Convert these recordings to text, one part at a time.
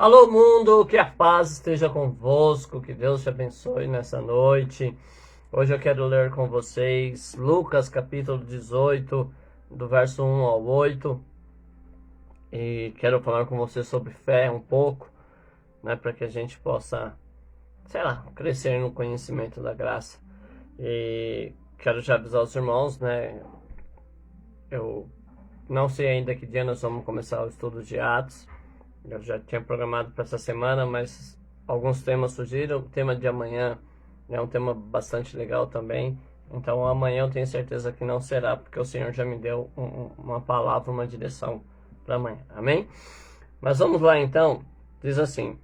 Alô mundo, que a paz esteja convosco, que Deus te abençoe nessa noite. Hoje eu quero ler com vocês Lucas capítulo 18, do verso 1 ao 8. E quero falar com você sobre fé um pouco, né, para que a gente possa, crescer no conhecimento da graça. E quero já avisar os irmãos, né, eu não sei ainda que dia nós vamos começar o estudo de Atos. Eu já tinha programado para essa semana, mas alguns temas surgiram. O tema de amanhã é um tema bastante legal também. Então amanhã eu tenho certeza que não será, porque o Senhor já me deu uma palavra, uma direção para amanhã. Amém? Mas vamos lá então. Diz assim,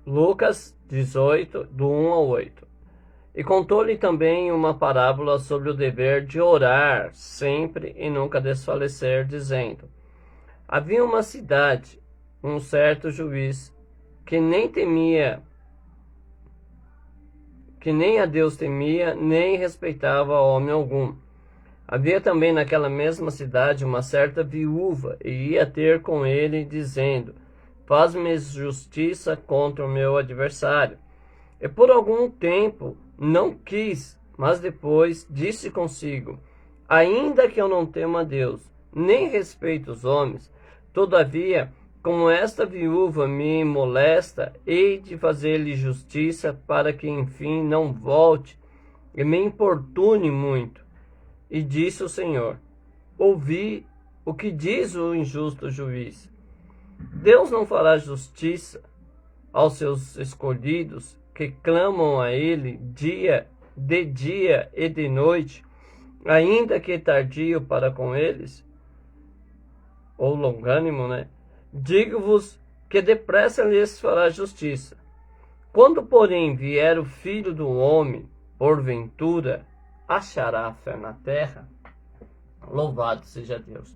Lucas 18, do 1 ao 8. E contou-lhe também uma parábola sobre o dever de orar sempre e nunca desfalecer, dizendo: havia uma cidade, um certo juiz, que nem a Deus temia, nem respeitava homem algum. Havia também naquela mesma cidade uma certa viúva, e ia ter com ele, dizendo: faz-me justiça contra o meu adversário. E por algum tempo não quis, mas depois disse consigo: ainda que eu não tema a Deus, nem respeito os homens, todavia, como esta viúva me molesta, hei de fazer-lhe justiça, para que enfim não volte e me importune muito. E disse o Senhor: ouvi o que diz o injusto juiz. Deus não fará justiça aos seus escolhidos, que clamam a ele de dia e de noite, ainda que tardio para com eles? Ou longânimo, né? Digo-vos que depressa lhes fará justiça. Quando, porém, vier o Filho do Homem, porventura, achará fé na terra? Louvado seja Deus.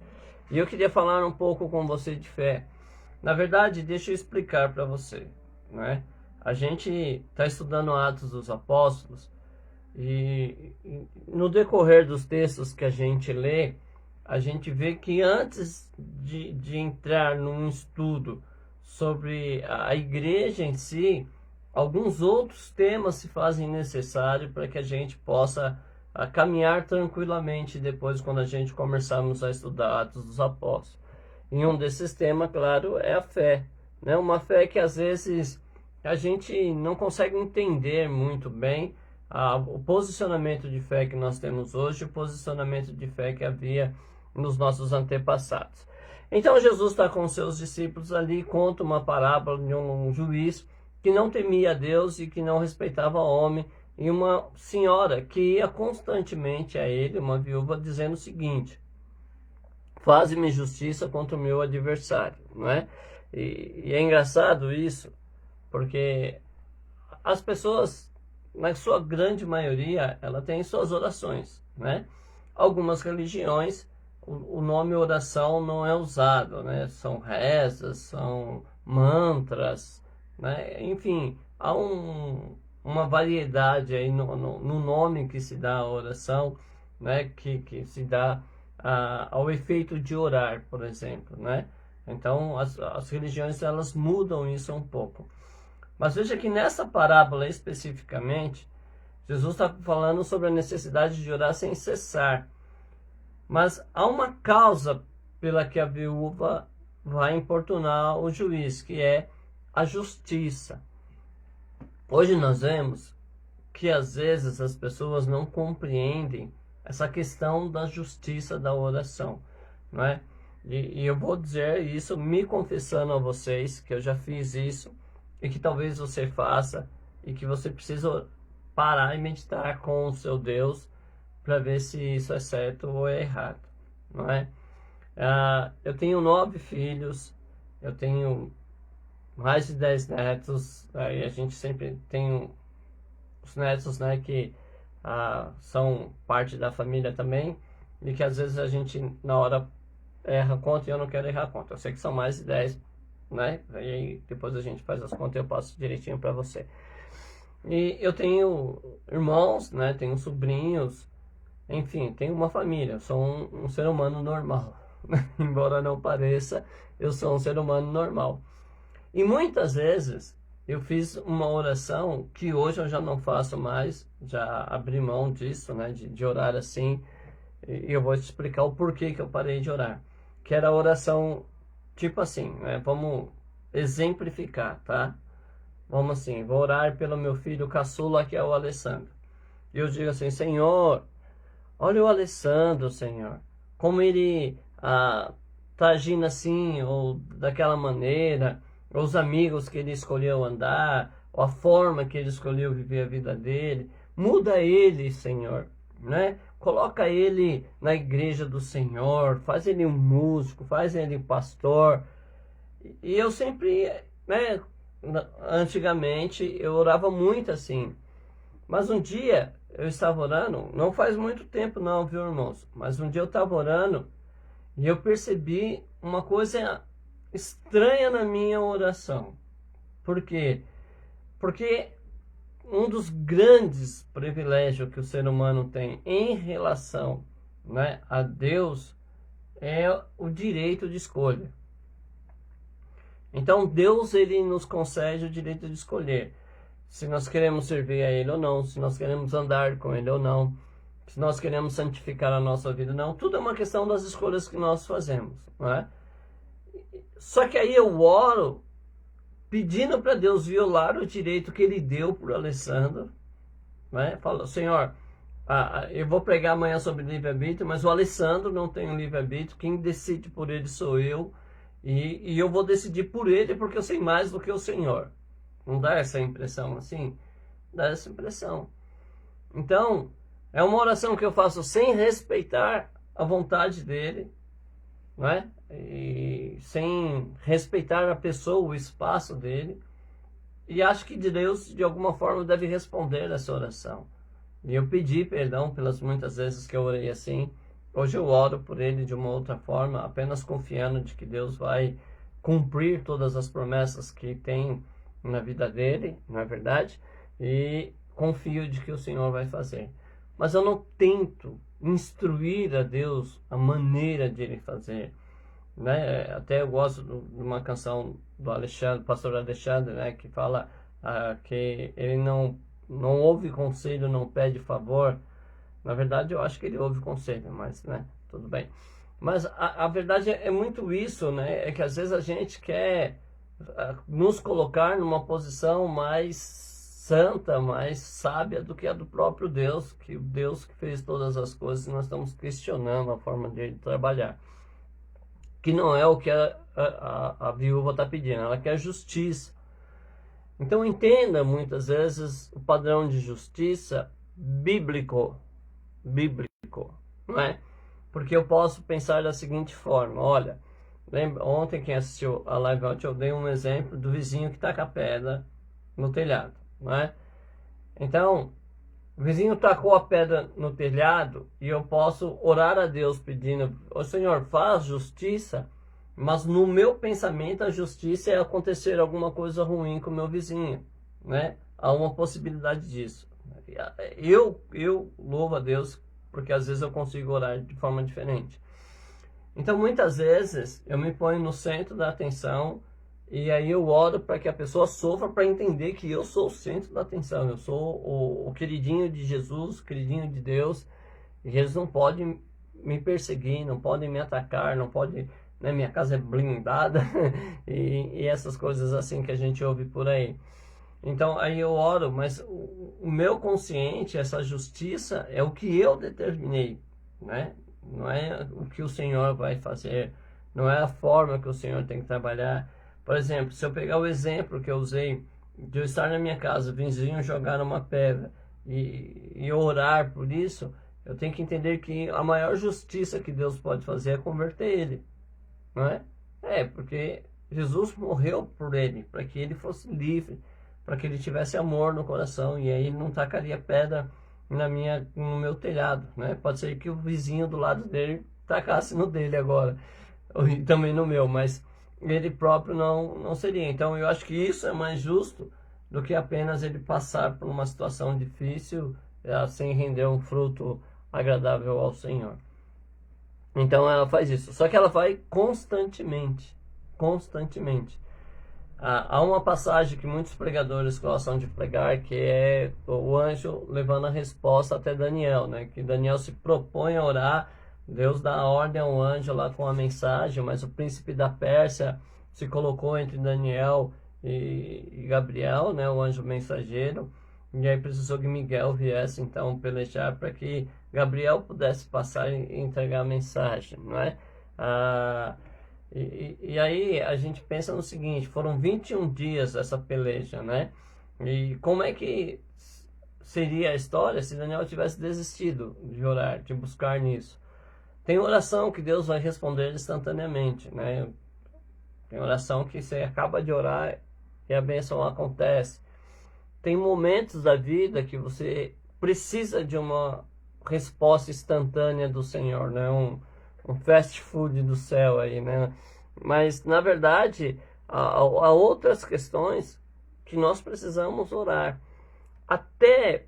E eu queria falar um pouco com você de fé. Na verdade, deixa eu explicar para você, né? A gente está estudando Atos dos Apóstolos e no decorrer dos textos que a gente lê, a gente vê que antes de entrar num estudo sobre a igreja em si, alguns outros temas se fazem necessários para que a gente possa caminhar tranquilamente depois, quando a gente começarmos a estudar Atos dos Apóstolos. E um desses temas, claro, é a fé, né? Uma fé que às vezes a gente não consegue entender muito bem o posicionamento de fé que nós temos hoje, o posicionamento de fé que havia nos nossos antepassados. Então Jesus está com seus discípulos ali, conta uma parábola de um juiz que não temia a Deus e que não respeitava o homem, e uma senhora que ia constantemente a ele, uma viúva, dizendo o seguinte: faz-me justiça contra o meu adversário, não é? E é engraçado isso, porque as pessoas, na sua grande maioria, ela tem suas orações, né? Algumas religiões, o nome oração não é usado, né? São rezas, são mantras, né? Enfim, há uma variedade aí no nome que se dá à oração, né? Que se dá ao efeito de orar, por exemplo, né? Então, as religiões, elas mudam isso um pouco. Mas veja que nessa parábola especificamente, Jesus está falando sobre a necessidade de orar sem cessar. Mas há uma causa pela que a viúva vai importunar o juiz, que é a justiça. Hoje nós vemos que às vezes as pessoas não compreendem essa questão da justiça da oração, não é? E eu vou dizer isso me confessando a vocês, que eu já fiz isso, e que talvez você faça, e que você precisa parar e meditar com o seu Deus para ver se isso é certo ou é errado, não é? Eu tenho 9 filhos, eu tenho mais de 10 netos, aí a gente sempre tem os netos, né, que são parte da família também, e que às vezes a gente na hora erra conta, e eu não quero errar conta. Eu sei que são mais de 10, né? E aí depois a gente faz as contas e eu passo direitinho para você. E eu tenho irmãos, né? Tenho sobrinhos, enfim, tenho uma família. Sou um ser humano normal. Embora não pareça, eu sou um ser humano normal. E muitas vezes eu fiz uma oração que hoje eu já não faço mais, já abri mão disso, né, de orar assim, e eu vou te explicar o porquê que eu parei de orar. Que era a oração, tipo assim, né, vamos exemplificar, tá? Vamos assim, vou orar pelo meu filho caçula, que é o Alessandro. E eu digo assim, Senhor, olha o Alessandro, Senhor, como ele tá agindo assim, ou daquela maneira, ou os amigos que ele escolheu andar, ou a forma que ele escolheu viver a vida dele. Muda ele, Senhor, né? Coloca ele na igreja do Senhor, faz ele um músico, faz ele um pastor. E eu sempre, né, antigamente, eu orava muito assim. Mas um dia eu estava orando, não faz muito tempo não, viu, irmãos? Mas um dia eu estava orando e eu percebi uma coisa estranha na minha oração. Por quê? Porque um dos grandes privilégios que o ser humano tem em relação, né, a Deus é o direito de escolha. Então Deus, ele nos concede o direito de escolher se nós queremos servir a Ele ou não, se nós queremos andar com Ele ou não, se nós queremos santificar a nossa vida ou não. Tudo é uma questão das escolhas que nós fazemos, não é? Só que aí eu oro pedindo para Deus violar o direito que Ele deu para o Alessandro, né? Falo, Senhor, eu vou pregar amanhã sobre livre-arbítrio, mas o Alessandro não tem um livre-arbítrio, quem decide por ele sou eu, e eu vou decidir por ele porque eu sei mais do que o Senhor. Não dá essa impressão assim? Dá essa impressão. Então, é uma oração que eu faço sem respeitar a vontade dele, não é? E sem respeitar a pessoa, o espaço dele. E acho que Deus, de alguma forma, deve responder essa oração. E eu pedi perdão pelas muitas vezes que eu orei assim. Hoje eu oro por ele de uma outra forma, apenas confiando de que Deus vai cumprir todas as promessas que tem na vida dele, não é verdade? E confio de que o Senhor vai fazer. Mas eu não tento instruir a Deus a maneira de ele fazer, né? Até eu gosto de uma canção do Alexandre, pastor Alexandre, né, que fala que ele não ouve conselho, não pede favor. Na verdade, eu acho que ele ouve conselho, mas, né, tudo bem. Mas a verdade é muito isso, né? É que às vezes a gente quer nos colocar numa posição mais santa, mais sábia do que a do próprio Deus, que o Deus que fez todas as coisas, nós estamos questionando a forma dele trabalhar. Que não é o que a viúva está pedindo, ela quer justiça. Então entenda muitas vezes o padrão de justiça bíblico, não é? Porque eu posso pensar da seguinte forma, olha, lembra, ontem quem assistiu a live out, eu dei um exemplo do vizinho que taca pedra no telhado, não é? Então, o vizinho tacou a pedra no telhado e eu posso orar a Deus pedindo, ô Senhor, faz justiça, mas no meu pensamento a justiça é acontecer alguma coisa ruim com o meu vizinho, né? Há uma possibilidade disso. Eu louvo a Deus porque às vezes eu consigo orar de forma diferente. Então, muitas vezes, eu me ponho no centro da atenção e aí eu oro para que a pessoa sofra para entender que eu sou o centro da atenção. Eu sou o queridinho de Jesus, o queridinho de Deus. E eles não podem me perseguir, não podem me atacar, não podem... Né, minha casa é blindada e essas coisas assim que a gente ouve por aí. Então, aí eu oro, mas o meu consciente, essa justiça, é o que eu determinei, né? Não é o que o Senhor vai fazer, não é a forma que o Senhor tem que trabalhar. Por exemplo, se eu pegar o exemplo que eu usei de eu estar na minha casa, o vizinho jogar uma pedra e orar por isso, eu tenho que entender que a maior justiça que Deus pode fazer é converter ele, não é? Porque Jesus morreu por ele, para que ele fosse livre, para que ele tivesse amor no coração, e aí ele não tacaria pedra no meu telhado, né? Pode ser que o vizinho do lado dele tacasse no dele agora, e também no meu, mas ele próprio não seria. Então eu acho que isso é mais justo do que apenas ele passar por uma situação difícil sem render um fruto agradável ao Senhor. Então ela faz isso, só que ela vai constantemente. Há uma passagem que muitos pregadores gostam de pregar, que é o anjo levando a resposta até Daniel, né? Que Daniel se propõe a orar, Deus dá a ordem ao anjo lá com a mensagem, mas o príncipe da Pérsia se colocou entre Daniel e Gabriel, né? O anjo mensageiro, e aí precisou que Miguel viesse então pelejar para que Gabriel pudesse passar e entregar a mensagem, não é? E aí a gente pensa no seguinte, foram 21 dias essa peleja, né? E como é que seria a história se Daniel tivesse desistido de orar, de buscar nisso? Tem oração que Deus vai responder instantaneamente, né? Tem oração que você acaba de orar e a bênção acontece. Tem momentos da vida que você precisa de uma resposta instantânea do Senhor, né? Um fast food do céu aí, né? Mas, na verdade, há outras questões que nós precisamos orar. Até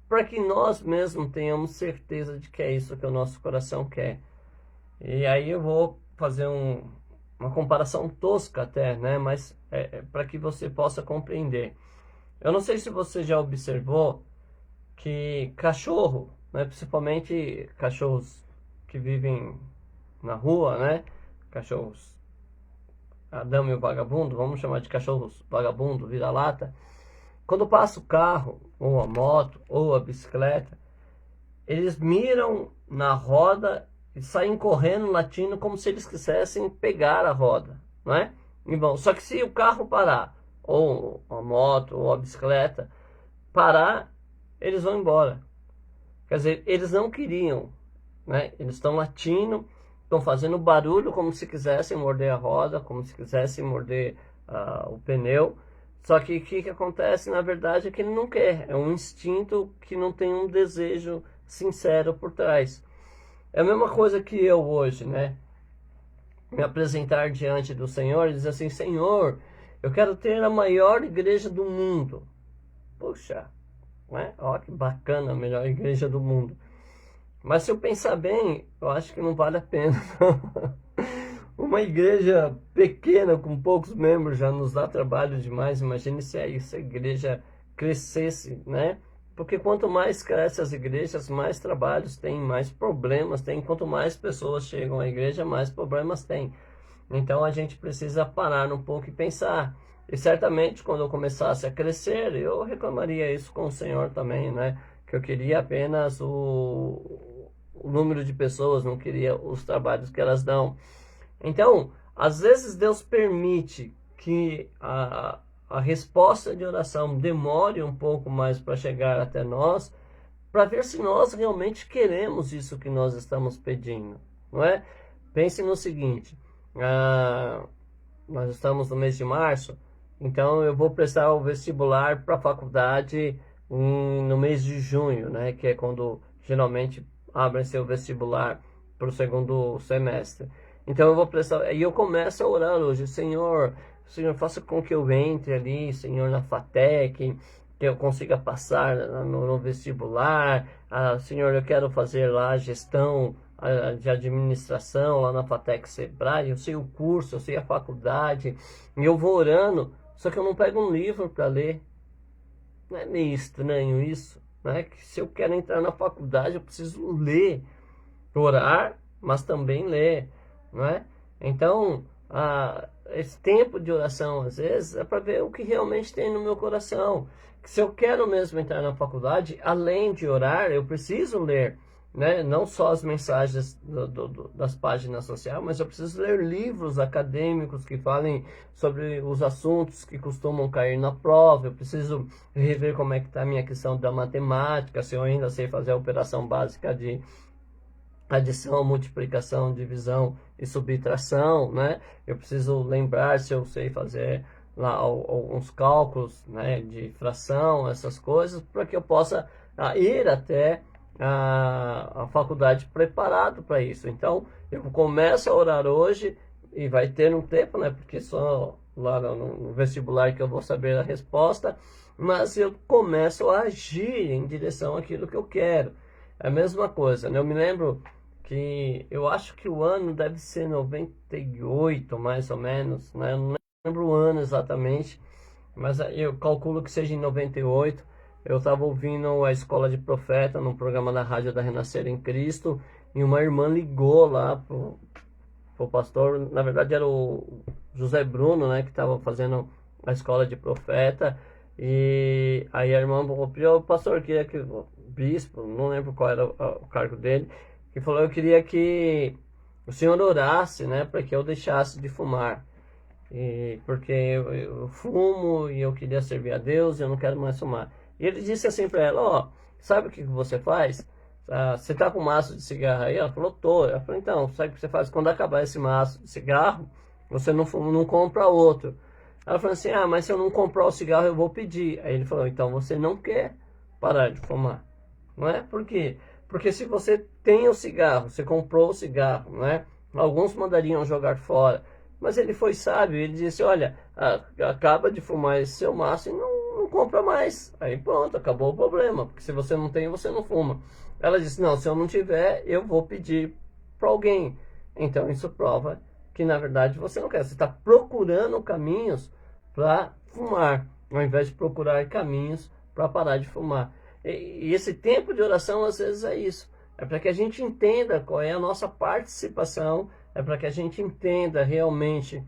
para que nós mesmos tenhamos certeza de que é isso que o nosso coração quer. E aí eu vou fazer uma comparação tosca até, né? Mas para que você possa compreender. Eu não sei se você já observou que cachorro, né? Principalmente cachorros que vivem na rua, né? Cachorros a dama e o vagabundo, vamos chamar de cachorros vagabundo, vira-lata. Quando passa o carro, ou a moto, ou a bicicleta, eles miram na roda e saem correndo, latindo, como se eles quisessem pegar a roda, não é? E bom, só que se o carro parar, ou a moto, ou a bicicleta parar, eles vão embora. Quer dizer, eles não queriam, né? Eles estão latindo, estão fazendo barulho como se quisessem morder a roda, como se quisessem morder o pneu. Só que o que acontece, na verdade, é que ele não quer. É um instinto que não tem um desejo sincero por trás. É a mesma coisa que eu hoje, né? Me apresentar diante do Senhor e dizer assim, Senhor, eu quero ter a maior igreja do mundo. Puxa, né? Olha que bacana, a melhor igreja do mundo. Mas se eu pensar bem, eu acho que não vale a pena. Uma igreja pequena, com poucos membros, já nos dá trabalho demais. Imagine se essa igreja crescesse, né? Porque quanto mais crescem as igrejas, mais trabalhos tem, mais problemas tem. Quanto mais pessoas chegam à igreja, mais problemas tem. Então a gente precisa parar um pouco e pensar. E certamente quando eu começasse a crescer, eu reclamaria isso com o Senhor também, né? Que eu queria apenas o número de pessoas, não queria os trabalhos que elas dão. Então, às vezes Deus permite que a resposta de oração demore um pouco mais para chegar até nós, para ver se nós realmente queremos isso que nós estamos pedindo, não é? Pense no seguinte, nós estamos no mês de março, então eu vou prestar o vestibular para a faculdade no mês de junho, né? Que é quando geralmente abrem seu vestibular para o segundo semestre. Então eu vou prestar, e eu começo a orar hoje, Senhor, faça com que eu entre ali, Senhor, na FATEC, que eu consiga passar no vestibular. Senhor, eu quero fazer lá a gestão de administração lá na FATEC Sebrae, eu sei o curso, eu sei a faculdade, e eu vou orando, só que eu não pego um livro para ler. Não é meio estranho isso, né? Que se eu quero entrar na faculdade, eu preciso ler, orar, mas também ler, não é? Então, esse tempo de oração, às vezes, é para ver o que realmente tem no meu coração. Que se eu quero mesmo entrar na faculdade, além de orar, eu preciso ler, né? Não só as mensagens das páginas sociais, mas eu preciso ler livros acadêmicos que falem sobre os assuntos que costumam cair na prova. Eu preciso rever como é que está a minha questão da matemática, se eu ainda sei fazer a operação básica de adição, multiplicação, divisão e subtração, né? Eu preciso lembrar se eu sei fazer lá alguns cálculos, né, de fração, essas coisas, para que eu possa ir até a faculdade preparado para isso. Então, eu começo a orar hoje e vai ter um tempo, né? Porque só lá no vestibular que eu vou saber a resposta, mas eu começo a agir em direção àquilo que eu quero. É a mesma coisa, né? Eu me lembro que eu acho que o ano deve ser 98, mais ou menos, né? Eu não lembro o ano exatamente, mas eu calculo que seja em 98. Eu estava ouvindo a Escola de Profeta no programa da Rádio da Renascer em Cristo, e uma irmã ligou lá pro pastor, na verdade era o José Bruno, né, que estava fazendo a Escola de Profeta, e aí a irmã falou: o pastor, queria que o bispo, não lembro qual era o cargo dele, que falou: eu queria que o senhor orasse, né, para que eu deixasse de fumar. Porque eu fumo e eu queria servir a Deus e eu não quero mais fumar. E ele disse assim para ela: ó, sabe o que você faz? Você tá com um maço de cigarro aí? Ela falou: tô. Ela falou: então, sabe o que você faz? Quando acabar esse maço de cigarro, você não fuma, não compra outro. Ela falou assim: mas se eu não comprar o cigarro, eu vou pedir. Aí ele falou: então você não quer parar de fumar, não é? Por quê? Porque se você tem o cigarro, você comprou o cigarro, não é? Alguns mandariam jogar fora. Mas ele foi sábio, ele disse: olha, acaba de fumar esse seu maço e não compra mais. Aí pronto, acabou o problema, porque se você não tem, você não fuma. Ela disse: não, se eu não tiver, eu vou pedir para alguém. Então isso prova que na verdade você não quer, você está procurando caminhos para fumar, ao invés de procurar caminhos para parar de fumar. E esse tempo de oração às vezes é isso, é para que a gente entenda qual é a nossa participação, é para que a gente entenda realmente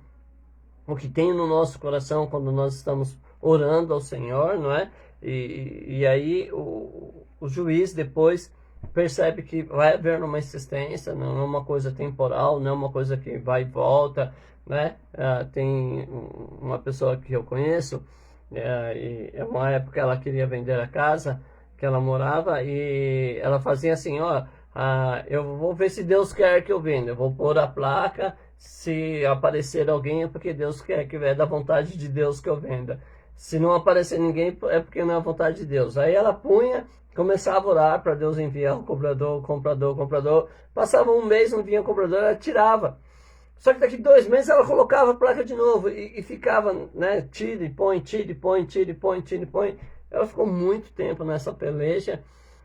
o que tem no nosso coração quando nós estamos orando ao Senhor, não é? E aí o juiz depois percebe que vai haver uma insistência, não é uma coisa temporal, não é uma coisa que vai e volta, né? Tem uma pessoa que eu conheço, e é uma época ela queria vender a casa que ela morava e ela fazia assim: ó, eu vou ver se Deus quer que eu venda, eu vou pôr a placa, se aparecer alguém é porque Deus quer, que é da vontade de Deus que eu venda. Se não aparecer ninguém é porque não é a vontade de Deus. Aí ela punha, começava a orar para Deus enviar o comprador. Passava um mês, não vinha o comprador, ela tirava. Só que daqui 2 meses ela colocava a placa de novo e ficava, né, tira e põe, tira e põe, tira e põe, tira e põe. Ela ficou muito tempo nessa peleja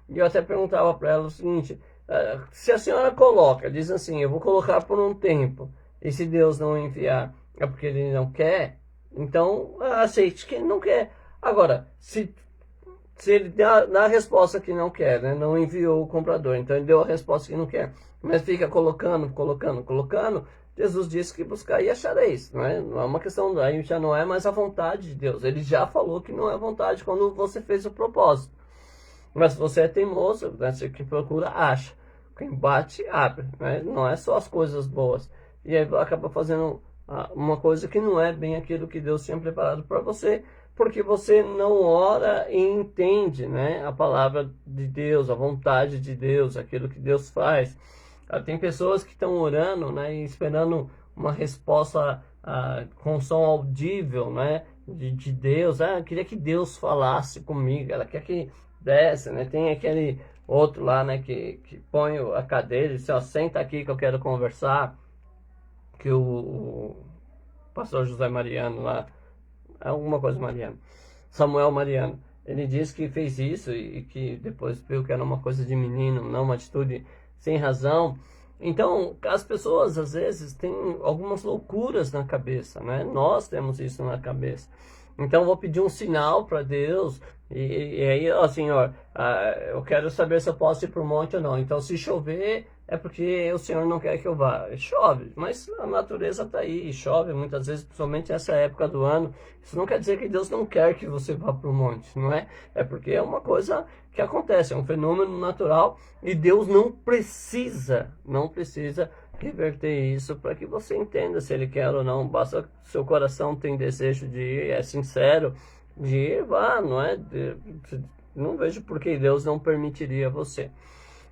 e eu até perguntava para ela o seguinte: se a senhora coloca, diz assim, eu vou colocar por um tempo, e se Deus não enviar é porque ele não quer, então aceite que ele não quer. Agora, se ele dá a resposta que não quer, né, não enviou o comprador, então ele deu a resposta que não quer, mas fica colocando, Jesus disse que buscar e achareis, não é uma questão, aí já não é mais a vontade de Deus, ele já falou que não é vontade quando você fez o propósito. Mas se você é teimoso, né, você que procura, acha. Quem bate, abre. Né? Não é só as coisas boas. E aí acaba fazendo uma coisa que não é bem aquilo que Deus tinha preparado para você, porque você não ora e entende, né, a palavra de Deus, a vontade de Deus, aquilo que Deus faz. Tem pessoas que estão orando, né, e esperando uma resposta com som audível, né, de Deus. Eu queria que Deus falasse comigo. Ela quer que desce, né? Tem aquele outro lá, né, que põe a cadeira e diz: ó, senta aqui que eu quero conversar. Que o pastor José Mariano lá, alguma coisa Mariano, Samuel Mariano, ele disse que fez isso e que depois viu que era uma coisa de menino, não uma atitude sem razão. Então, as pessoas às vezes têm algumas loucuras na cabeça, né? Nós temos isso na cabeça. Então, eu vou pedir um sinal para Deus. E aí, ó, Senhor, eu quero saber se eu posso ir para o monte ou não. Então, se chover, é porque o Senhor não quer que eu vá. Chove, mas a natureza está aí e chove muitas vezes, principalmente nessa época do ano. Isso não quer dizer que Deus não quer que você vá para o monte, não é? É porque é uma coisa que acontece, é um fenômeno natural e Deus não precisa reverter isso para que você entenda se Ele quer ou não. Basta seu coração tem desejo de ir, é sincero, de ir, vá, não é? Não vejo por que Deus não permitiria você.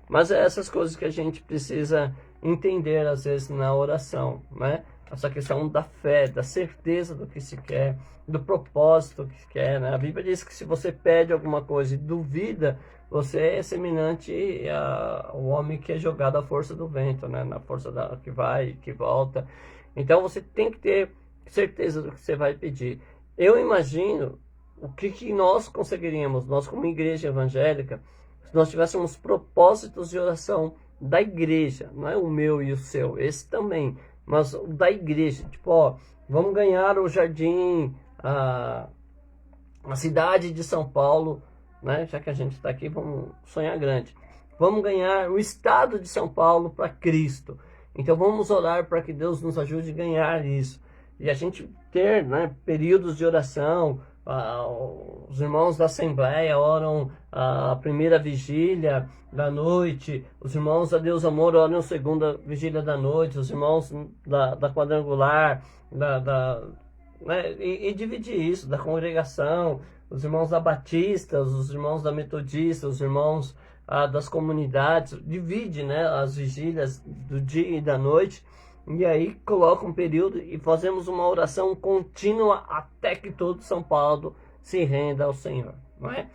Mas é essas coisas que a gente precisa entender às vezes na oração, né? Essa questão da fé, da certeza do que se quer, do propósito que se quer, né? A Bíblia diz que se você pede alguma coisa e duvida, você é semelhante ao homem que é jogado à força do vento, né? Na força que vai e que volta. Então você tem que ter certeza do que você vai pedir. Eu imagino o que nós conseguiríamos, nós como igreja evangélica, se nós tivéssemos propósitos de oração da igreja, não é o meu e o seu, esse também, mas o da igreja, tipo, ó, Vamos ganhar o jardim, a cidade de São Paulo, né? Já que a gente está aqui, vamos sonhar grande. Vamos ganhar o estado de São Paulo para Cristo. Então vamos orar para que Deus nos ajude a ganhar isso. E a gente ter, né, períodos de oração. Os irmãos da Assembleia oram a primeira vigília da noite, os irmãos da Deus Amor oram a segunda vigília da noite, os irmãos da Quadrangular, né, e dividir isso, da congregação, os irmãos da Batista, os irmãos da Metodista, os irmãos das comunidades, divide, né, as vigílias do dia e da noite, e aí coloca um período e fazemos uma oração contínua até que todo São Paulo se renda ao Senhor, não é?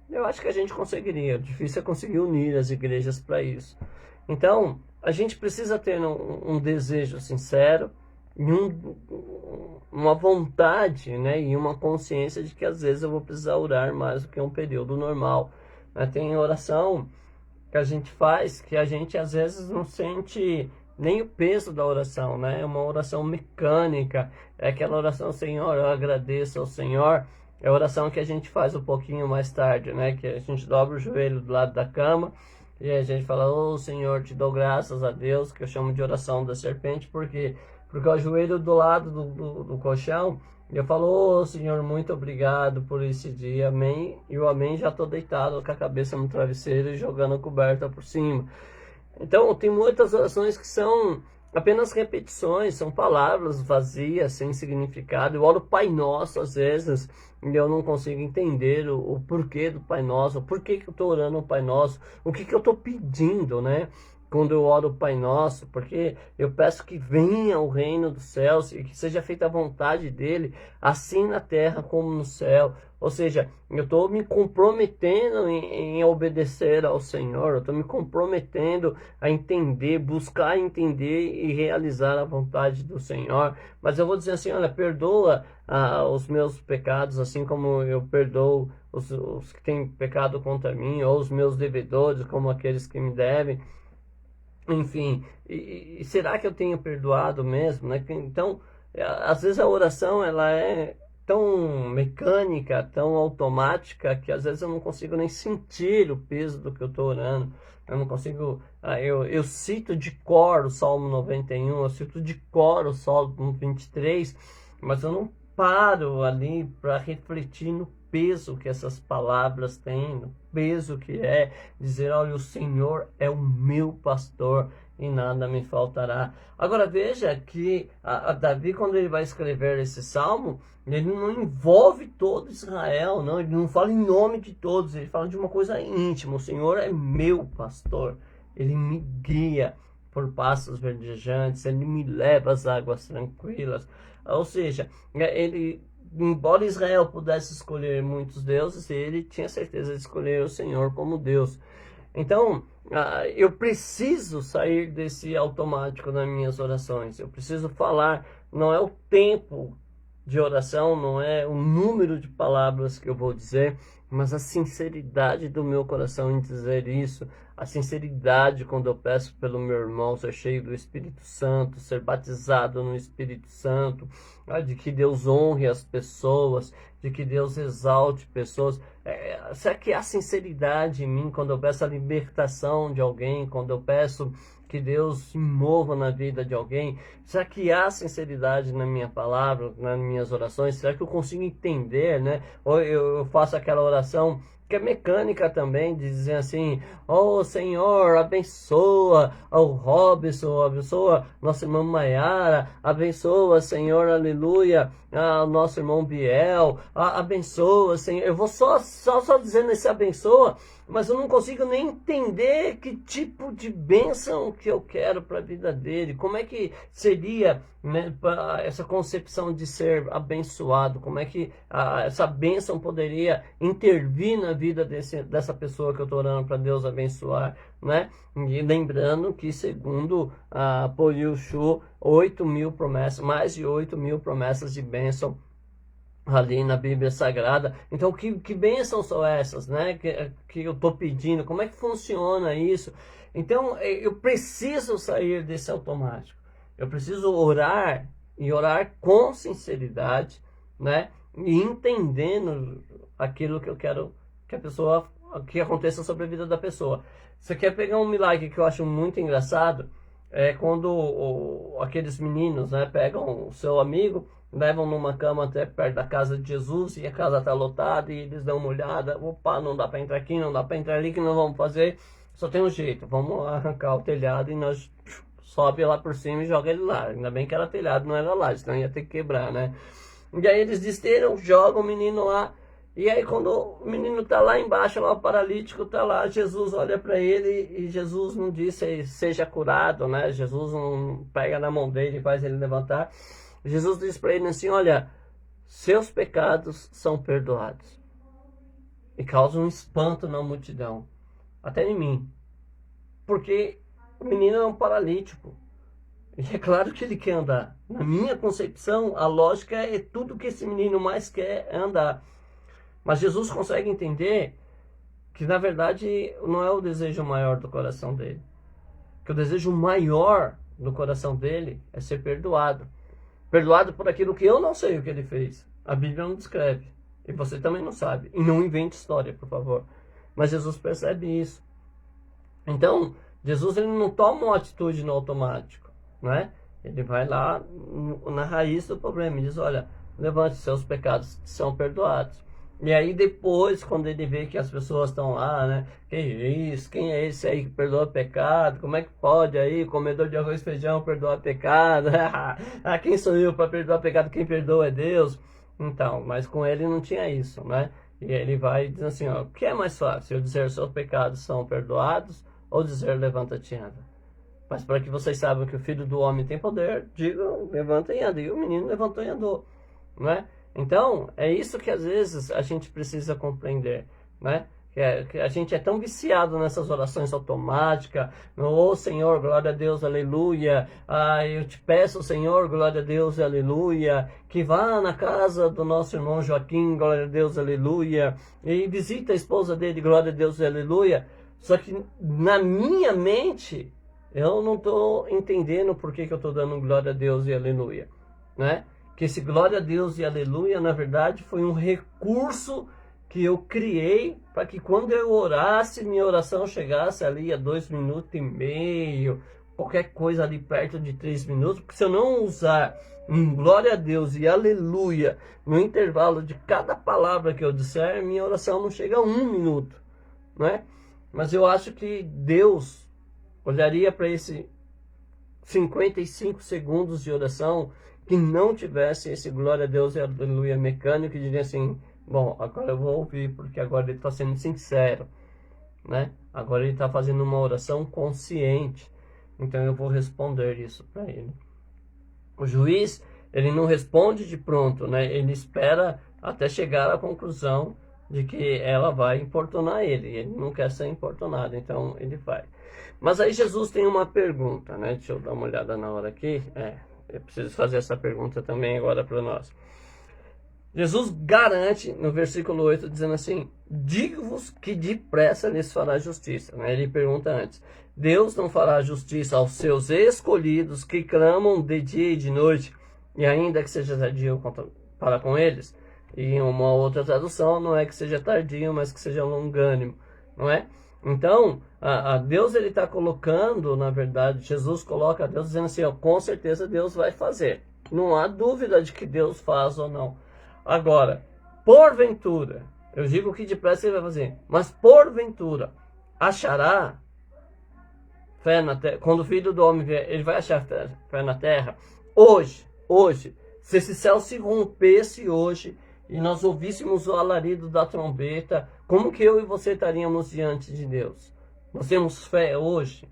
Eu acho que a gente conseguiria, o difícil é conseguir unir as igrejas para isso. Então, a gente precisa ter um desejo sincero, e uma vontade, né, e uma consciência de que às vezes eu vou precisar orar mais do que um período normal. Tem oração que a gente faz que a gente às vezes não sente nem o peso da oração, né? É uma oração mecânica, é aquela oração, Senhor, eu agradeço ao Senhor. É a oração que a gente faz um pouquinho mais tarde, né? Que a gente dobra o joelho do lado da cama e a gente fala, ô Senhor, te dou graças a Deus, que eu chamo de oração da serpente, porque eu ajoelho do lado do colchão e eu falo, ô Senhor, muito obrigado por esse dia, amém. E o amém já estou deitado com a cabeça no travesseiro e jogando a coberta por cima. Então, tem muitas orações que são apenas repetições, são palavras vazias, sem significado. Eu oro Pai Nosso, às vezes, e eu não consigo entender o porquê do Pai Nosso, por que eu estou orando o Pai Nosso, o que eu estou pedindo, né? Quando eu oro o Pai Nosso, porque eu peço que venha o reino dos céus e que seja feita a vontade dele, assim na terra como no céu. Ou seja, eu estou me comprometendo em obedecer ao Senhor, eu estou me comprometendo a entender, buscar entender e realizar a vontade do Senhor. Mas eu vou dizer assim, olha, perdoa os meus pecados, assim como eu perdoo os que têm pecado contra mim, ou os meus devedores, como aqueles que me devem. Enfim, e será que eu tenho perdoado mesmo, né? Então, às vezes a oração, ela é tão mecânica, tão automática, que às vezes eu não consigo nem sentir o peso do que eu estou orando. Eu não consigo... Eu cito de cor o Salmo 91, eu cito de cor o Salmo 23, mas eu não paro ali para refletir no peso que essas palavras têm, no peso que é dizer, olha, o Senhor é o meu pastor e nada me faltará. Agora veja que a Davi, quando ele vai escrever esse salmo, ele não envolve todo Israel, não, ele não fala em nome de todos, ele fala de uma coisa íntima, o Senhor é meu pastor, ele me guia por pastos verdejantes, ele me leva às águas tranquilas. Ou seja, ele, embora Israel pudesse escolher muitos deuses, ele tinha certeza de escolher o Senhor como Deus. Então, eu preciso sair desse automático nas minhas orações. Eu preciso falar, não é o tempo de oração, não é o número de palavras que eu vou dizer, mas a sinceridade do meu coração em dizer isso, a sinceridade quando eu peço pelo meu irmão ser cheio do Espírito Santo, ser batizado no Espírito Santo, de que Deus honre as pessoas, de que Deus exalte pessoas. Será que há sinceridade em mim quando eu peço a libertação de alguém, quando eu peço que Deus se mova na vida de alguém? Será que há sinceridade na minha palavra, nas minhas orações? Será que eu consigo entender, né? Ou eu faço aquela oração que é mecânica também, de dizer assim, oh Senhor, abençoa o Robson, abençoa nossa irmã Maiara, abençoa, Senhor, aleluia, o nosso irmão Biel, abençoa, Senhor. Eu vou só dizendo esse abençoa, mas eu não consigo nem entender que tipo de bênção que eu quero para a vida dele. Como é que seria, né, essa concepção de ser abençoado? Como é que essa bênção poderia intervir na vida dessa pessoa que eu estou orando para Deus abençoar, né? E lembrando que, segundo Paul Shu, 8.000 promessas, mais de 8.000 promessas de bênção ali na Bíblia Sagrada. Então, que bênçãos são essas, né? Que eu estou pedindo? Como é que funciona isso? Então, eu preciso sair desse automático. Eu preciso orar e orar com sinceridade, né? E entendendo aquilo que eu quero que aconteça sobre a vida da pessoa. Você quer pegar um milagre que eu acho muito engraçado? É quando aqueles meninos, né, pegam o seu amigo, levam numa cama até perto da casa de Jesus, e a casa está lotada, e eles dão uma olhada: opa, não dá para entrar aqui, não dá para entrar ali, que nós vamos fazer? Só tem um jeito, vamos arrancar o telhado e nós sobe lá por cima e joga ele lá. Ainda bem que era telhado, não era lá, senão ia ter que quebrar, né? E aí eles desceram, jogam o menino lá. E aí quando o menino tá lá embaixo, lá o paralítico tá lá, Jesus olha para ele, e Jesus não disse seja curado, né? Jesus não pega na mão dele e faz ele levantar. Jesus diz para ele assim: olha, seus pecados são perdoados. E causa um espanto na multidão, até em mim, porque o menino é um paralítico. E é claro que ele quer andar. Na minha concepção, a lógica é tudo que esse menino mais quer é andar. Mas Jesus consegue entender que, na verdade, não é o desejo maior do coração dele. Que o desejo maior do coração dele é ser perdoado. Perdoado por aquilo que eu não sei o que ele fez. A Bíblia não descreve. E você também não sabe. E não invente história, por favor. Mas Jesus percebe isso. Então, Jesus ele não toma uma atitude no automático, né? Ele vai lá na raiz do problema e diz: olha, levante, seus pecados são perdoados. E aí depois, quando ele vê que as pessoas estão lá, né? Que isso? Quem é esse aí que perdoa pecado? Como é que pode aí, comedor de arroz e feijão, perdoar pecado? Ah, quem sou eu para perdoar pecado? Quem perdoa é Deus. Então, mas com ele não tinha isso, né? E ele vai dizer assim: ó, o que é mais fácil? Eu dizer seus pecados são perdoados, ou dizer levanta-te e anda? Mas para que vocês saibam que o Filho do Homem tem poder, digam levanta e anda. E o menino levantou e andou, né? Então, é isso que às vezes a gente precisa compreender, né? Que a gente é tão viciado nessas orações automáticas: oh Senhor, glória a Deus, aleluia. Ah, eu te peço, Senhor, glória a Deus, aleluia. Que vá na casa do nosso irmão Joaquim, glória a Deus, aleluia. E visita a esposa dele, glória a Deus, aleluia. Só que na minha mente, eu não estou entendendo por que eu estou dando glória a Deus e aleluia, né? Que esse glória a Deus e aleluia, na verdade, foi um recurso que eu criei para que quando eu orasse, minha oração chegasse ali a 2 minutos e meio, qualquer coisa ali perto de 3 minutos, porque se eu não usar um glória a Deus e aleluia no intervalo de cada palavra que eu disser, minha oração não chega a 1 minuto, né? Mas eu acho que Deus olharia para esse 55 segundos de oração que não tivesse esse glória a Deus e aleluia mecânico, e diria assim: bom, agora eu vou ouvir, porque agora ele está sendo sincero, né? Agora ele está fazendo uma oração consciente, então eu vou responder isso para ele. O juiz, ele não responde de pronto, né? Ele espera até chegar à conclusão de que ela vai importunar ele. Ele não quer ser importunado, então ele vai. Mas aí Jesus tem uma pergunta, né? Deixa eu dar uma olhada na hora aqui. Eu preciso fazer essa pergunta também agora para nós. Jesus garante no versículo 8, dizendo assim: digo-vos que depressa lhes fará justiça, né? Ele pergunta antes: Deus não fará justiça aos seus escolhidos que clamam de dia e de noite, e ainda que seja tardio para com eles? E uma outra tradução, não é que seja tardio, mas que seja longânimo, não é? Então, a Deus ele está colocando, na verdade, Jesus coloca a Deus dizendo assim: ó, com certeza Deus vai fazer. Não há dúvida de que Deus faz ou não. Agora, porventura, eu digo que depressa ele vai fazer, mas porventura, achará fé na terra? Quando o Filho do Homem vier, ele vai achar fé na terra? Hoje, se esse céu se rompesse hoje, e nós ouvíssemos o alarido da trombeta, como que eu e você estaríamos diante de Deus? Nós temos fé hoje,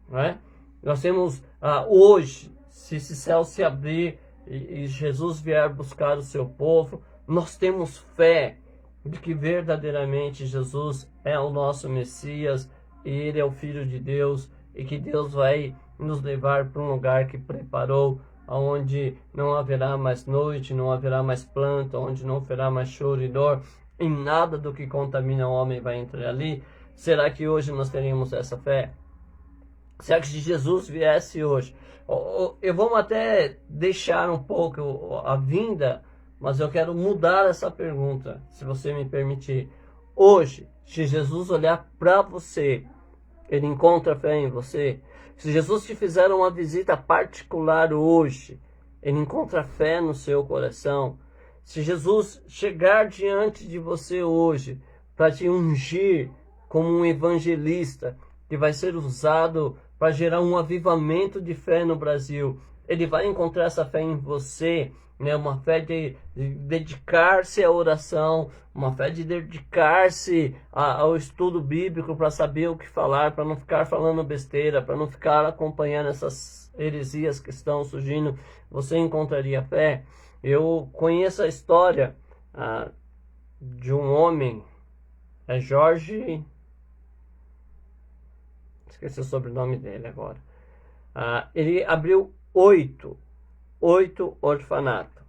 não é? Nós temos hoje, se esse céu se abrir e Jesus vier buscar o seu povo, nós temos fé de que verdadeiramente Jesus é o nosso Messias, e Ele é o Filho de Deus, e que Deus vai nos levar para um lugar que preparou, onde não haverá mais noite, não haverá mais planta, onde não haverá mais choro e dor, e nada do que contamina o homem vai entrar ali. Será que hoje nós teríamos essa fé? Será que se Jesus viesse hoje? Vamos até deixar um pouco a vinda, mas eu quero mudar essa pergunta, se você me permitir. Hoje, se Jesus olhar para você, ele encontra fé em você? Se Jesus te fizer uma visita particular hoje, ele encontra fé no seu coração? Se Jesus chegar diante de você hoje para te ungir como um evangelista que vai ser usado para gerar um avivamento de fé no Brasil, ele vai encontrar essa fé em você, né? Uma fé de dedicar-se à oração, uma fé de dedicar-se ao estudo bíblico para saber o que falar, para não ficar falando besteira, para não ficar acompanhando essas heresias que estão surgindo. Você encontraria fé? Eu conheço a história de um homem, Jorge... Esqueci o sobrenome dele agora. Ele abriu 8 orfanatos,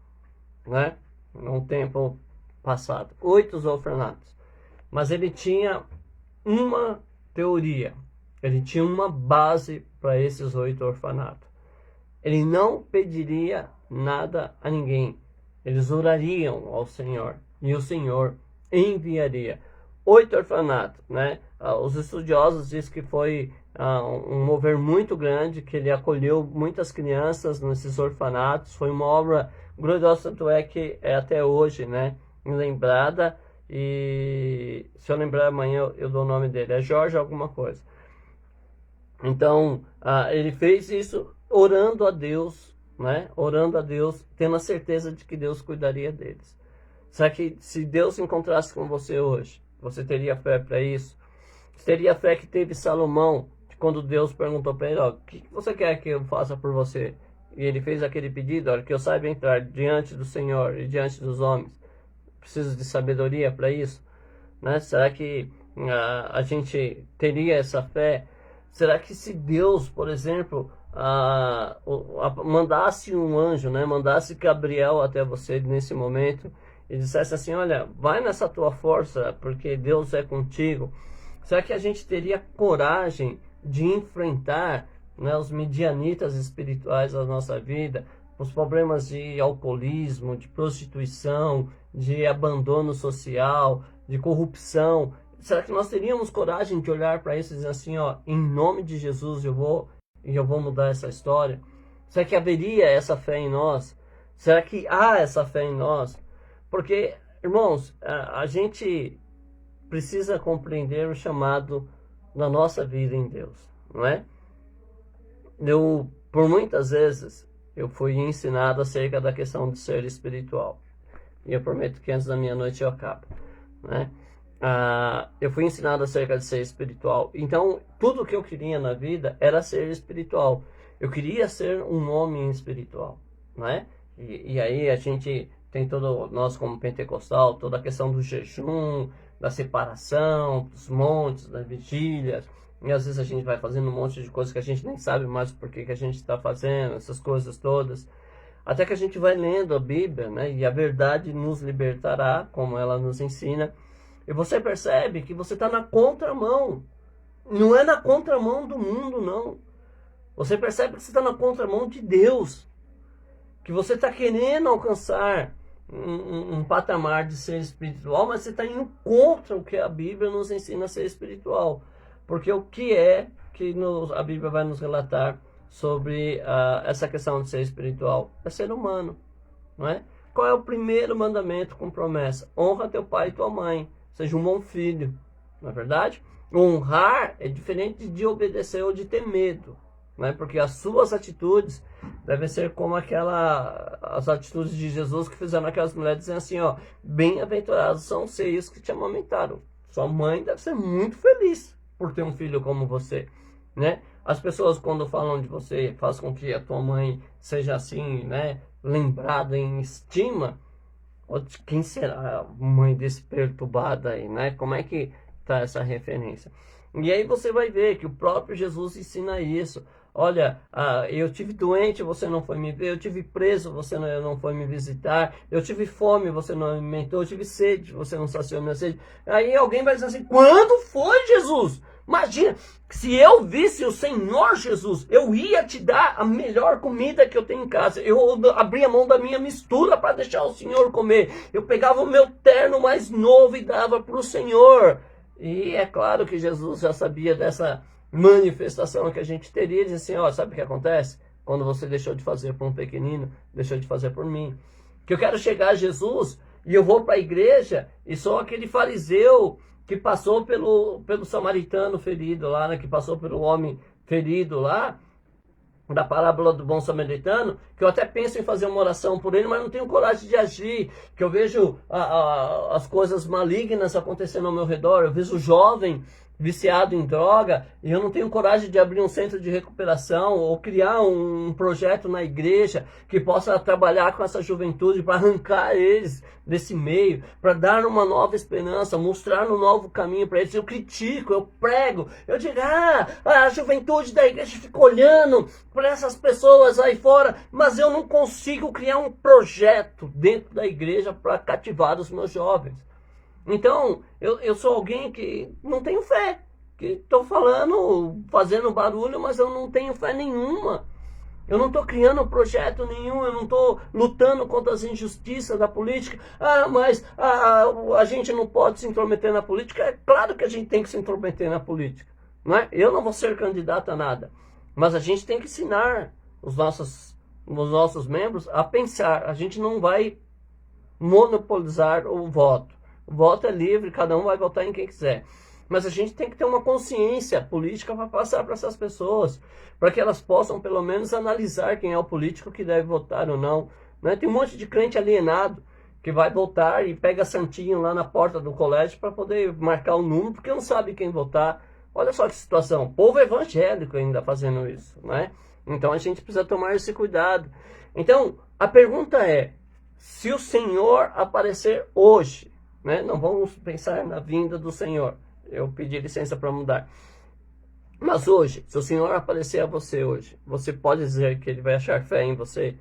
né? Num tempo passado. 8 orfanatos. Mas ele tinha uma teoria. Ele tinha uma base para esses 8 orfanatos. Ele não pediria nada a ninguém. Eles orariam ao Senhor. E o Senhor enviaria. 8 orfanatos, né? Os estudiosos dizem que foi um mover muito grande, que ele acolheu muitas crianças nesses orfanatos. Foi uma obra gloriosa, tanto é que é até hoje, né, lembrada. E se eu lembrar amanhã eu dou o nome dele, é Jorge alguma coisa. Então, ele fez isso orando a Deus, né? Orando a Deus, tendo a certeza de que Deus cuidaria deles. Será que se Deus encontrasse com você hoje, você teria fé para isso? Você teria a fé que teve Salomão, quando Deus perguntou para ele, o que você quer que eu faça por você? E ele fez aquele pedido, olha, que eu saiba entrar diante do Senhor e diante dos homens. Preciso de sabedoria para isso, né? Será que a gente teria essa fé? Será que se Deus, por exemplo, mandasse um anjo, né? Mandasse Gabriel até você nesse momento e dissesse assim, olha, vai nessa tua força, porque Deus é contigo. Será que a gente teria coragem de enfrentar, né, os midianitas espirituais da nossa vida, os problemas de alcoolismo, de prostituição, de abandono social, de corrupção? Será que nós teríamos coragem de olhar para isso e dizer assim, ó, em nome de Jesus eu vou mudar essa história? Será que haveria essa fé em nós? Será que há essa fé em nós? Porque, irmãos, a gente precisa compreender o chamado da nossa vida em Deus, não é? Por muitas vezes, eu fui ensinado acerca da questão de ser espiritual. E eu prometo que antes da meia-noite eu acabo, né? Eu fui ensinado acerca de ser espiritual. Então, tudo que eu queria na vida era ser espiritual. Eu queria ser um homem espiritual, né? E aí a gente tem nós como pentecostal, toda a questão do jejum, da separação, dos montes, das vigílias. E às vezes a gente vai fazendo um monte de coisas que a gente nem sabe mais por que a gente está fazendo, essas coisas todas. Até que a gente vai lendo a Bíblia, né? E a verdade nos libertará, como ela nos ensina. E você percebe que você está na contramão. Não é na contramão do mundo, não. Você percebe que você está na contramão de Deus. Que você está querendo alcançar um patamar de ser espiritual, mas você está indo contra o que a Bíblia nos ensina a ser espiritual. Porque o que é que a Bíblia vai nos relatar sobre essa questão de ser espiritual? É ser humano, não é? Qual é o primeiro mandamento com promessa? Honra teu pai e tua mãe, seja um bom filho, não é verdade? Honrar é diferente de obedecer ou de ter medo, né? Porque as suas atitudes devem ser como as atitudes de Jesus que fizeram aquelas mulheres dizendo assim, ó, bem-aventurados são vocês que te amamentaram. Sua mãe deve ser muito feliz por ter um filho como você, né? As pessoas, quando falam de você, faz com que a tua mãe seja assim, né, lembrada em estima. Quem será a mãe desse perturbado aí, né? Como é que tá essa referência? E aí você vai ver que o próprio Jesus ensina isso. Olha, eu tive doente, você não foi me ver. Eu tive preso, você não foi me visitar. Eu tive fome, você não alimentou. Eu tive sede, você não saciou minha sede. Aí alguém vai dizer assim, quando foi, Jesus? Imagina, se eu visse o Senhor Jesus, eu ia te dar a melhor comida que eu tenho em casa. Eu abria mão da minha mistura para deixar o Senhor comer. Eu pegava o meu terno mais novo e dava para o Senhor. E é claro que Jesus já sabia dessa manifestação que a gente teria. Ele disse assim, ó, sabe o que acontece? Quando você deixou de fazer por um pequenino, deixou de fazer por mim. Que eu quero chegar a Jesus e eu vou para a igreja e sou aquele fariseu que passou pelo samaritano ferido lá, né? Que passou pelo homem ferido lá, da parábola do bom samaritano, que eu até penso em fazer uma oração por ele, mas não tenho coragem de agir, que eu vejo as coisas malignas acontecendo ao meu redor, eu vejo o jovem viciado em droga, e eu não tenho coragem de abrir um centro de recuperação ou criar um projeto na igreja que possa trabalhar com essa juventude para arrancar eles desse meio, para dar uma nova esperança, mostrar um novo caminho para eles. Eu critico, eu prego, eu digo, a juventude da igreja fica olhando para essas pessoas aí fora, mas eu não consigo criar um projeto dentro da igreja para cativar os meus jovens. Então, eu sou alguém que não tenho fé, que estou falando, fazendo barulho, mas eu não tenho fé nenhuma. Eu não estou criando projeto nenhum, eu não estou lutando contra as injustiças da política. Mas a gente não pode se intrometer na política. É claro que a gente tem que se intrometer na política, não é? Eu não vou ser candidato a nada, mas a gente tem que ensinar os nossos membros a pensar. A gente não vai monopolizar o voto. O voto é livre, cada um vai votar em quem quiser. Mas a gente tem que ter uma consciência política para passar para essas pessoas, para que elas possam pelo menos analisar quem é o político que deve votar ou não. Né? Tem um monte de crente alienado que vai votar e pega santinho lá na porta do colégio para poder marcar o número, porque não sabe quem votar. Olha só que situação, povo evangélico ainda fazendo isso, né? Então a gente precisa tomar esse cuidado. Então a pergunta é, se o Senhor aparecer hoje, né? Não vamos pensar na vinda do Senhor. Eu pedi licença para mudar. Mas hoje, se o Senhor aparecer a você hoje, você pode dizer que Ele vai achar fé em você?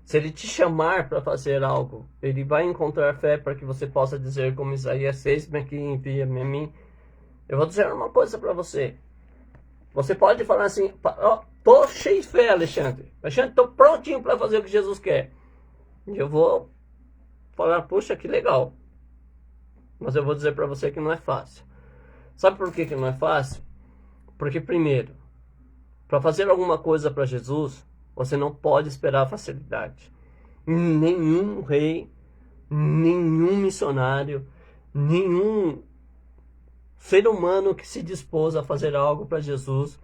Se Ele te chamar para fazer algo, Ele vai encontrar fé para que você possa dizer como Isaías 6, que envia-me a mim. Eu vou dizer uma coisa para você. Você pode falar assim, tô cheio de fé, Alexandre. Alexandre, tô prontinho para fazer o que Jesus quer. E eu vou falar, puxa, que legal. Mas eu vou dizer para você que não é fácil. Sabe por que não é fácil? Porque, primeiro, para fazer alguma coisa para Jesus, você não pode esperar facilidade. Nenhum rei, nenhum missionário, nenhum ser humano que se dispôs a fazer algo para Jesus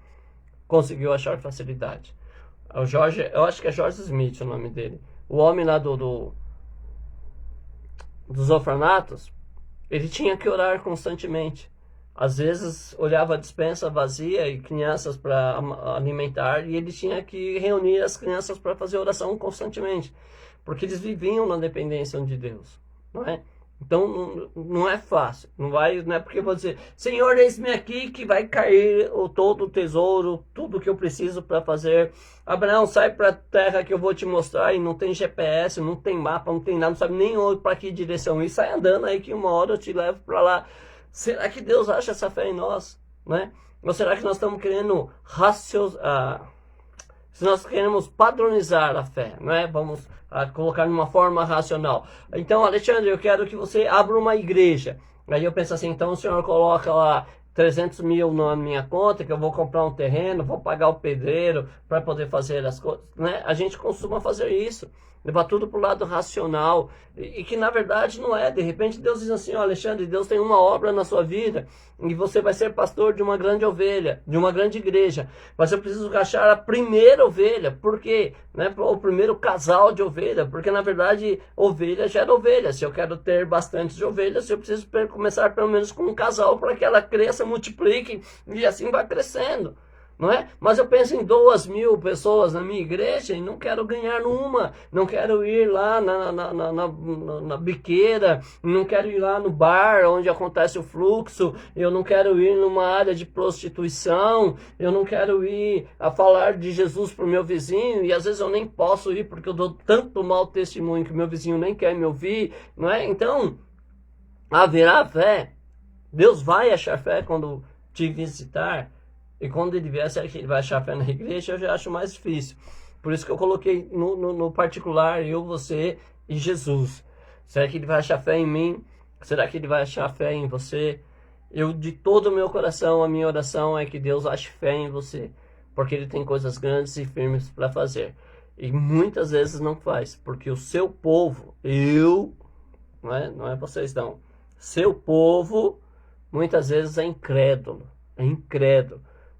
conseguiu achar facilidade. Eu acho que é George Smith o nome dele. O homem lá dos orfanatos, ele tinha que orar constantemente. Às vezes olhava a despensa vazia e crianças para alimentar, e ele tinha que reunir as crianças para fazer oração constantemente, porque eles viviam na dependência de Deus, não é? Então não é fácil, não é porque eu vou dizer, Senhor, eis-me aqui que vai cair todo o tesouro, tudo que eu preciso para fazer. Abraão, sai para a terra que eu vou te mostrar, e não tem GPS, não tem mapa, não tem nada, não sabe nem para que direção ir, sai andando aí que uma hora eu te levo para lá. Será que Deus acha essa fé em nós, né? Ou será que nós estamos querendo se nós queremos padronizar a fé, né? Vamos colocar de uma forma racional. Então, Alexandre, eu quero que você abra uma igreja. Aí eu penso assim, então o senhor coloca lá 300 mil na minha conta, que eu vou comprar um terreno, vou pagar o pedreiro para poder fazer as coisas, né? A gente costuma fazer isso, levar tudo para o lado racional, e que na verdade não é. De repente Deus diz assim, ó, Alexandre, Deus tem uma obra na sua vida, e você vai ser pastor de uma grande ovelha, de uma grande igreja, mas eu preciso achar a primeira ovelha. Por quê? Né? O primeiro casal de ovelha, porque na verdade ovelha gera ovelha. Se eu quero ter bastante ovelhas, eu preciso começar pelo menos com um casal, para que ela cresça, multiplique, e assim vai crescendo. Não é? Mas eu penso em 2.000 pessoas na minha igreja e não quero ganhar numa, não quero ir lá na biqueira, não quero ir lá no bar onde acontece o fluxo, eu não quero ir numa área de prostituição, eu não quero ir a falar de Jesus para o meu vizinho, e às vezes eu nem posso ir porque eu dou tanto mau testemunho que o meu vizinho nem quer me ouvir, não é? Então, haverá fé, Deus vai achar fé quando te visitar, e quando ele vier, será que ele vai achar fé na igreja? Eu já acho mais difícil. Por isso que eu coloquei no particular, eu, você e Jesus. Será que ele vai achar fé em mim? Será que ele vai achar fé em você? Eu, de todo o meu coração, a minha oração é que Deus ache fé em você, porque ele tem coisas grandes e firmes para fazer. E muitas vezes não faz, porque o seu povo, não é vocês não, seu povo muitas vezes é incrédulo,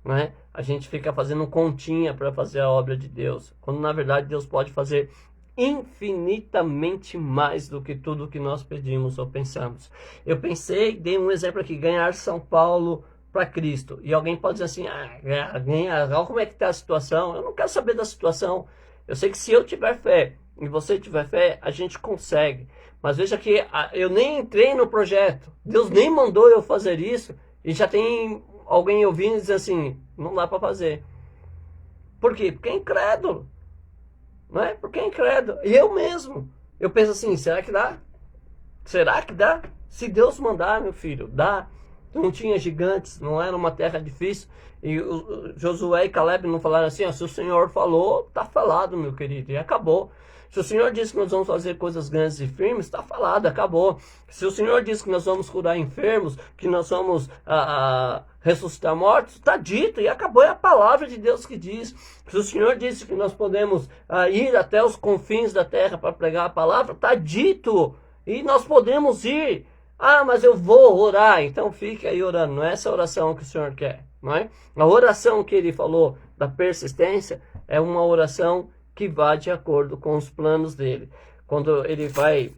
não é? A gente fica fazendo continha para fazer a obra de Deus, quando na verdade Deus pode fazer infinitamente mais do que tudo que nós pedimos ou pensamos. Eu pensei, dei um exemplo aqui, ganhar São Paulo para Cristo. E alguém pode dizer assim, ganhar, como é que está a situação? Eu não quero saber da situação. Eu sei que se eu tiver fé e você tiver fé, a gente consegue. Mas veja que eu nem entrei no projeto. Deus nem mandou eu fazer isso. E já tem alguém ouvindo e dizendo assim, não dá para fazer. Por quê? Porque é incrédulo. Não é? Porque é incrédulo. E eu mesmo. Eu penso assim, será que dá? Será que dá? Se Deus mandar, meu filho, dá. Não tinha gigantes, não era uma terra difícil. E o Josué e Caleb não falaram assim, se o Senhor falou, tá falado, meu querido, e acabou. Se o Senhor disse que nós vamos fazer coisas grandes e firmes, está falado, acabou. Se o Senhor disse que nós vamos curar enfermos, que nós vamos ressuscitar mortos, está dito e acabou. É a palavra de Deus que diz. Se o Senhor disse que nós podemos ir até os confins da terra para pregar a palavra, está dito. E nós podemos ir. Mas eu vou orar. Então fique aí orando. Não é essa oração que o Senhor quer, não é? A oração que ele falou da persistência é uma oração que vá de acordo com os planos dele. Quando ele vai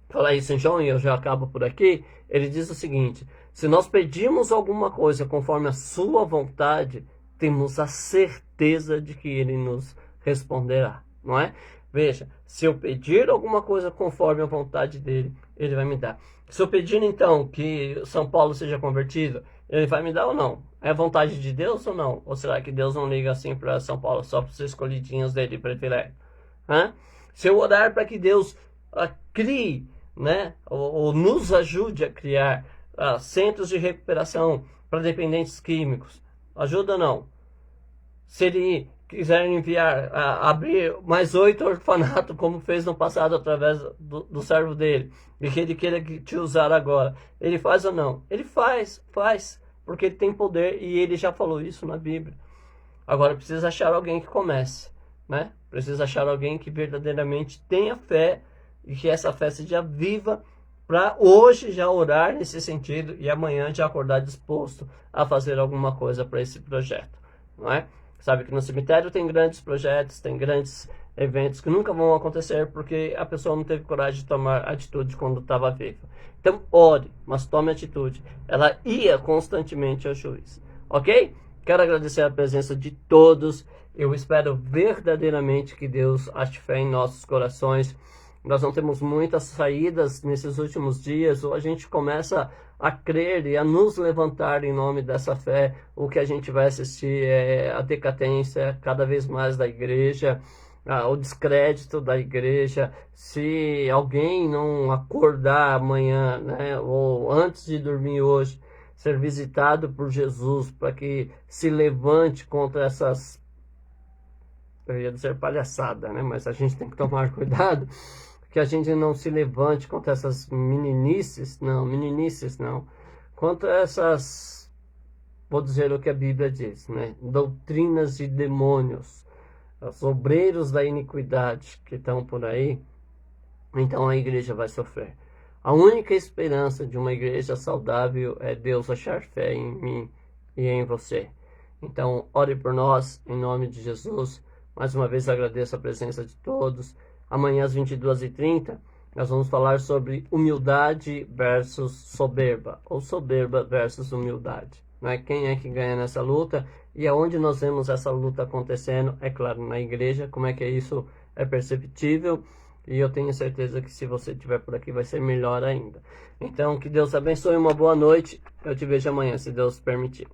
falar isso em João, e eu já acabo por aqui, ele diz o seguinte: se nós pedirmos alguma coisa conforme a sua vontade, temos a certeza de que ele nos responderá, não é? Veja, se eu pedir alguma coisa conforme a vontade dele, ele vai me dar. Se eu pedir então que São Paulo seja convertido, ele vai me dar ou não? É vontade de Deus ou não? Ou será que Deus não liga assim para São Paulo só para os escolhidinhos dele, privilégio? Se eu orar para que Deus crie, né, ou nos ajude a criar centros de recuperação para dependentes químicos, ajuda ou não? Se ele quiser enviar, abrir mais 8 orfanatos, como fez no passado através do servo dele, e que ele queira te usar agora, ele faz ou não? Ele faz, porque ele tem poder e ele já falou isso na Bíblia. Agora precisa achar alguém que comece, né? Precisa achar alguém que verdadeiramente tenha fé e que essa fé seja viva para hoje já orar nesse sentido e amanhã já acordar disposto a fazer alguma coisa para esse projeto, não é? Sabe que no cemitério tem grandes projetos, tem grandes eventos que nunca vão acontecer porque a pessoa não teve coragem de tomar atitude quando estava viva. Então, ore, mas tome atitude. Ela ia constantemente ao juiz. Ok? Quero agradecer a presença de todos. Eu espero verdadeiramente que Deus ache fé em nossos corações. Nós não temos muitas saídas nesses últimos dias, ou a gente começa a crer e a nos levantar em nome dessa fé. O que a gente vai assistir é a decadência cada vez mais da igreja, o descrédito da igreja. Se alguém não acordar amanhã, né, ou antes de dormir hoje, ser visitado por Jesus para que se levante contra essas, eu ia dizer palhaçada, né, mas a gente tem que tomar cuidado, que a gente não se levante contra essas meninices não, contra essas, vou dizer o que a Bíblia diz, né, doutrinas de demônios, os obreiros da iniquidade que estão por aí. Então a igreja vai sofrer. A única esperança de uma igreja saudável é Deus achar fé em mim e em você. Então ore por nós, em nome de Jesus. Mais uma vez agradeço a presença de todos. Amanhã às 22h30 nós vamos falar sobre humildade versus soberba, ou soberba versus humildade. Né? Quem é que ganha nessa luta e aonde nós vemos essa luta acontecendo? É claro, na igreja. Como é que isso é perceptível? E eu tenho certeza que se você estiver por aqui vai ser melhor ainda. Então que Deus abençoe, uma boa noite. Eu te vejo amanhã, se Deus permitir.